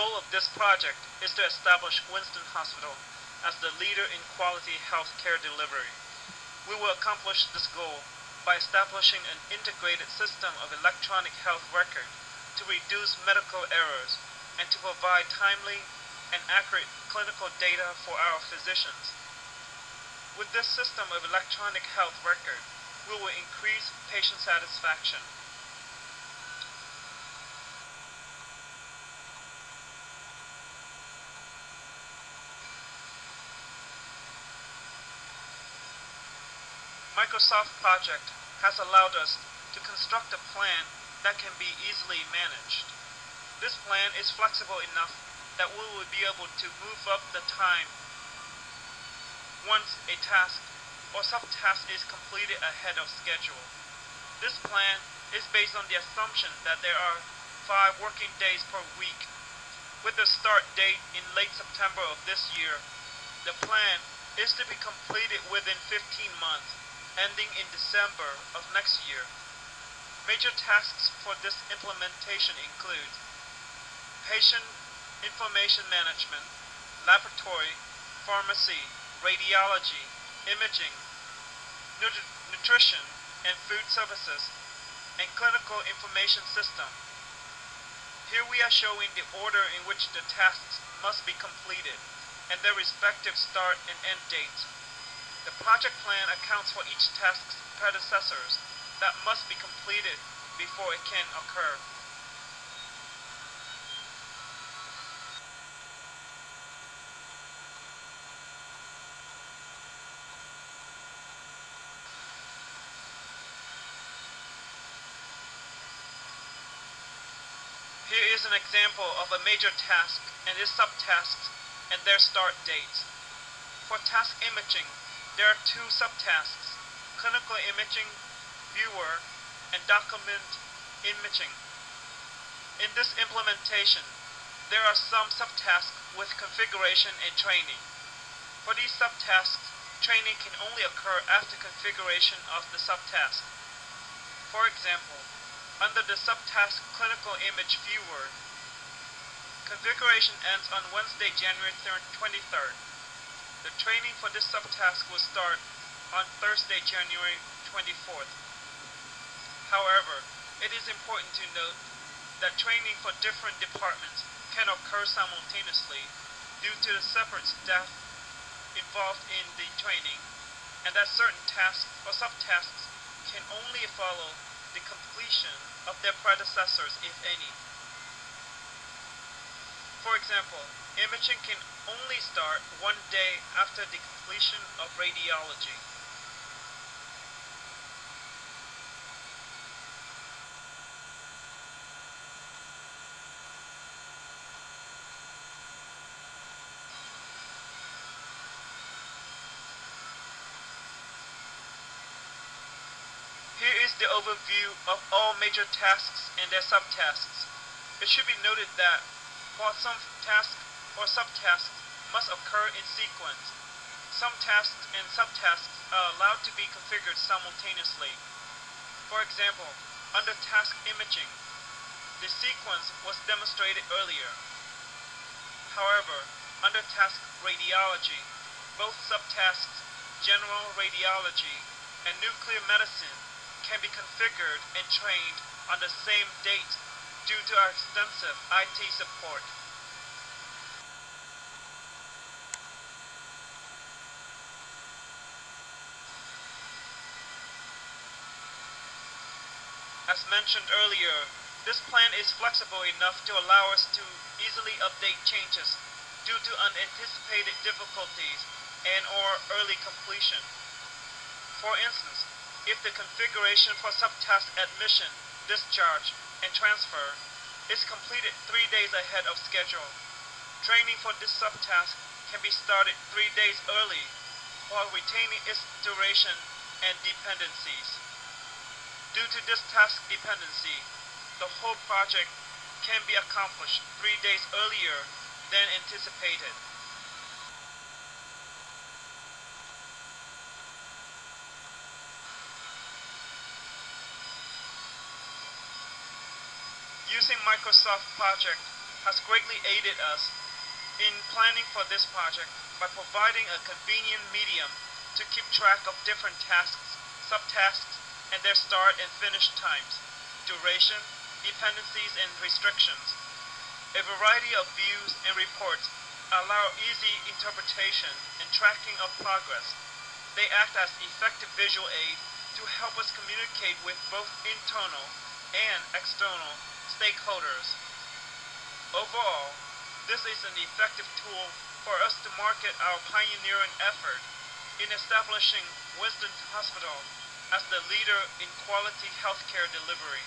goal of this project is to establish Winston Hospital as the leader in quality health care delivery. We will accomplish this goal by establishing an integrated system of electronic health record to reduce medical errors and to provide timely and accurate clinical data for our physicians. With this system of electronic health record, we will increase patient satisfaction. Microsoft Project has allowed us to construct a plan that can be easily managed. This plan is flexible enough that we will be able to move up the time once a task or subtask is completed ahead of schedule. This plan is based on the assumption that there are 5 working days per week. With the start date in late September of this year, the plan is to be completed within 15 months, ending in December of next year. Major tasks for this implementation include patient information management, laboratory, pharmacy, radiology, imaging, nutrition and food services, and clinical information system. Here we are showing the order in which the tasks must be completed and their respective start and end dates. The project plan accounts for each task's predecessors that must be completed before it can occur. Here is an example of a major task and its subtasks and their start dates. For task imaging, there are 2 subtasks: clinical imaging, viewer, and document imaging. In this implementation, there are some subtasks with configuration and training. For these subtasks, training can only occur after configuration of the subtask. For example, under the subtask Clinical Image Viewer, configuration ends on Wednesday, January 23rd. The training for this subtask will start on Thursday, January 24th. However, it is important to note that training for different departments can occur simultaneously due to the separate staff involved in the training, and that certain tasks or subtasks can only follow the completion of their predecessors, if any. For example, imaging can only start 1 day after the completion of radiology. Here is the overview of all major tasks and their subtasks. It should be noted that while some tasks or subtasks must occur in sequence, some tasks and subtasks are allowed to be configured simultaneously. For example, under task imaging, the sequence was demonstrated earlier. However, under task radiology, both subtasks, general radiology and nuclear medicine, can be configured and trained on the same date due to our extensive IT support. As mentioned earlier, this plan is flexible enough to allow us to easily update changes due to unanticipated difficulties and/or early completion. For instance, if the configuration for subtask admission, discharge, and transfer is completed 3 days ahead of schedule, training for this subtask can be started 3 days early while retaining its duration and dependencies. Due to this task dependency, the whole project can be accomplished 3 days earlier than anticipated. Using Microsoft Project, has greatly aided us in planning for this project by providing a convenient medium to keep track of different tasks, subtasks, and their start and finish times, duration, dependencies, and restrictions. A variety of views and reports allow easy interpretation and tracking of progress. They act as effective visual aid to help us communicate with both internal and external stakeholders. Overall, this is an effective tool for us to market our pioneering effort in establishing Winston Hospital as the leader in quality healthcare delivery.